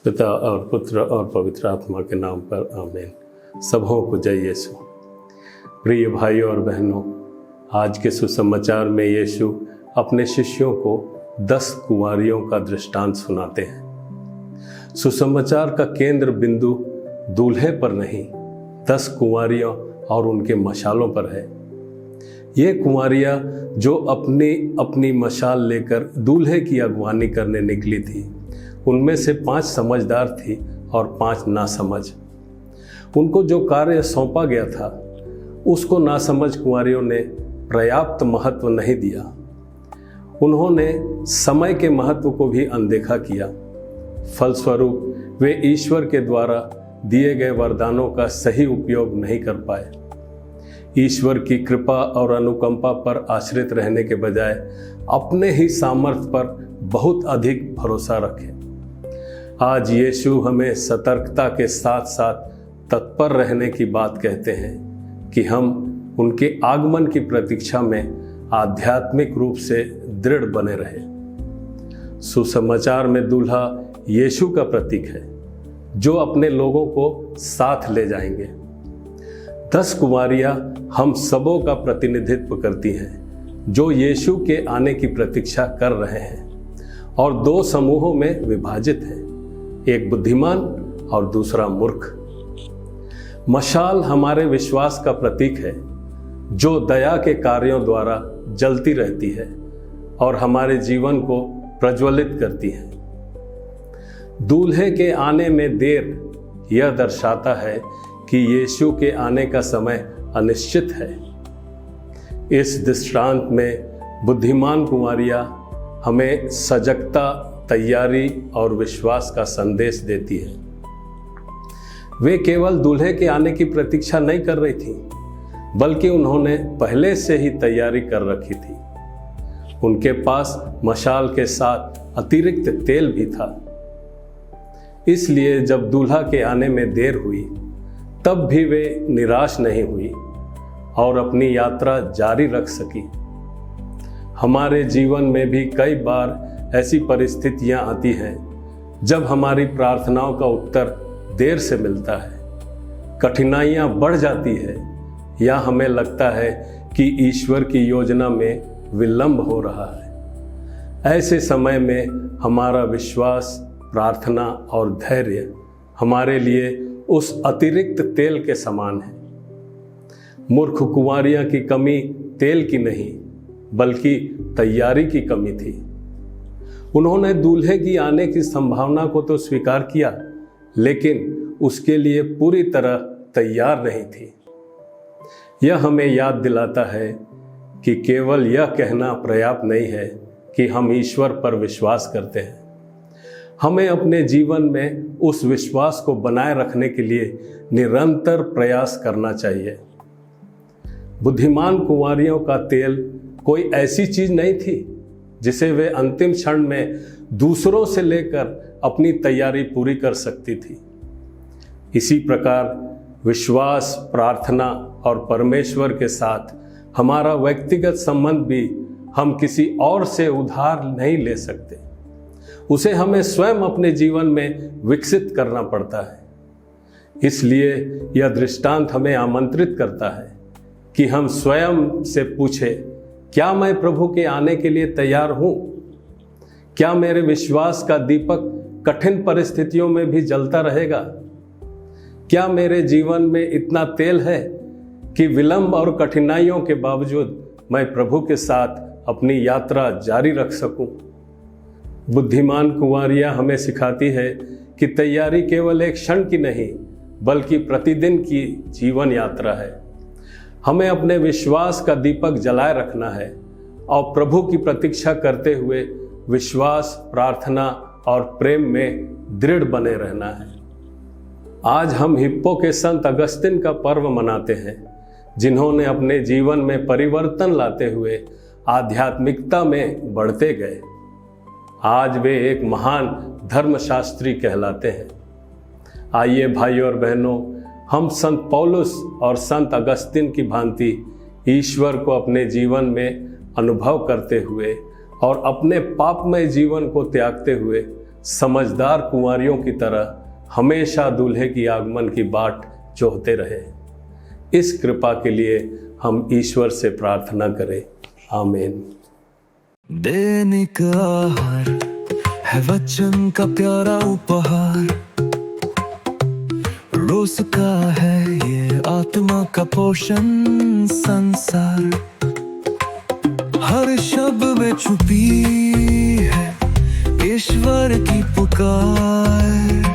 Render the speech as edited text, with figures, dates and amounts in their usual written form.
पिता और पुत्र और पवित्र आत्मा के नाम पर आमीन। सबों को जय यीशु। प्रिय भाइयों और बहनों, आज के सुसमाचार में यीशु अपने शिष्यों को 10 कुंवारियों का दृष्टांत सुनाते हैं। सुसमाचार का केंद्र बिंदु दूल्हे पर नहीं, 10 कुंवारियों और उनके मशालों पर है। ये कुंवारियाँ जो अपनी अपनी मशाल लेकर दूल्हे की अगवानी करने निकली थी, उनमें से 5 समझदार थी और 5 नासमझ। उनको जो कार्य सौंपा गया था उसको नासमझ कुंवारियों ने पर्याप्त महत्व नहीं दिया। उन्होंने समय के महत्व को भी अनदेखा किया। फलस्वरूप वे ईश्वर के द्वारा दिए गए वरदानों का सही उपयोग नहीं कर पाए। ईश्वर की कृपा और अनुकंपा पर आश्रित रहने के बजाय अपने ही सामर्थ्य पर बहुत अधिक भरोसा रखें। आज यीशु हमें सतर्कता के साथ साथ तत्पर रहने की बात कहते हैं कि हम उनके आगमन की प्रतीक्षा में आध्यात्मिक रूप से दृढ़ बने रहें। सुसमाचार में दूल्हा यीशु का प्रतीक है, जो अपने लोगों को साथ ले जाएंगे। 10 कुंवारियाँ हम सबों का प्रतिनिधित्व करती हैं, जो यीशु के आने की प्रतीक्षा कर रहे हैं और 2 समूहों में विभाजित हैं, एक बुद्धिमान और दूसरा मूर्ख। मशाल हमारे विश्वास का प्रतीक है, जो दया के कार्यों द्वारा जलती रहती है और हमारे जीवन को प्रज्वलित करती है। दूल्हे के आने में देर यह दर्शाता है कि यीशु के आने का समय अनिश्चित है। इस दृष्टांत में बुद्धिमान कुंवारियाँ हमें सजगता, तैयारी और विश्वास का संदेश देती है। वे केवल दूल्हे के आने की प्रतीक्षा नहीं कर रही थीं, बल्कि उन्होंने पहले से ही तैयारी कर रखी थी। उनके पास मशाल के साथ अतिरिक्त तेल भी था। इसलिए जब दूल्हा के आने में देर हुई, तब भी वे निराश नहीं हुई और अपनी यात्रा जारी रख सकी। हमारे जीवन में भी कई बार ऐसी परिस्थितियां आती हैं जब हमारी प्रार्थनाओं का उत्तर देर से मिलता है, कठिनाइयां बढ़ जाती है या हमें लगता है कि ईश्वर की योजना में विलंब हो रहा है। ऐसे समय में हमारा विश्वास, प्रार्थना और धैर्य हमारे लिए उस अतिरिक्त तेल के समान है। मूर्ख कुंवारियां की कमी तेल की नहीं, बल्कि तैयारी की कमी थी। उन्होंने दूल्हे की आने की संभावना को तो स्वीकार किया, लेकिन उसके लिए पूरी तरह तैयार नहीं थी। यह हमें याद दिलाता है कि केवल यह कहना पर्याप्त नहीं है कि हम ईश्वर पर विश्वास करते हैं। हमें अपने जीवन में उस विश्वास को बनाए रखने के लिए निरंतर प्रयास करना चाहिए। बुद्धिमान कुंवारियों का तेल कोई ऐसी चीज नहीं थी जिसे वे अंतिम क्षण में दूसरों से लेकर अपनी तैयारी पूरी कर सकती थी। इसी प्रकार विश्वास, प्रार्थना और परमेश्वर के साथ हमारा व्यक्तिगत संबंध भी हम किसी और से उधार नहीं ले सकते। उसे हमें स्वयं अपने जीवन में विकसित करना पड़ता है। इसलिए यह दृष्टांत हमें आमंत्रित करता है कि हम स्वयं से पूछें, क्या मैं प्रभु के आने के लिए तैयार हूं? क्या मेरे विश्वास का दीपक कठिन परिस्थितियों में भी जलता रहेगा? क्या मेरे जीवन में इतना तेल है कि विलंब और कठिनाइयों के बावजूद मैं प्रभु के साथ अपनी यात्रा जारी रख सकूं? बुद्धिमान कुंवारियां हमें सिखाती है कि तैयारी केवल एक क्षण की नहीं, बल्कि प्रतिदिन की जीवन यात्रा है। हमें अपने विश्वास का दीपक जलाए रखना है और प्रभु की प्रतीक्षा करते हुए विश्वास, प्रार्थना और प्रेम में दृढ़ बने रहना है। आज हम हिप्पो के संत अगस्तिन का पर्व मनाते हैं, जिन्होंने अपने जीवन में परिवर्तन लाते हुए आध्यात्मिकता में बढ़ते गए। आज वे एक महान धर्मशास्त्री कहलाते हैं। आइए भाइयों और बहनों, हम संत पौलुस और संत अगस्तिन की भांति ईश्वर को अपने जीवन में अनुभव करते हुए और अपने पापमय जीवन को त्यागते हुए समझदार कुंवारियों की तरह हमेशा दूल्हे की आगमन की बाट जोहते रहे। इस कृपा के लिए हम ईश्वर से प्रार्थना करें। आमीन। दैनिक आहार है वचन का प्यारा उपहार, रोज का है ये आत्मा का पोषण संसार। हर शब्द में छुपी है ईश्वर की पुकार,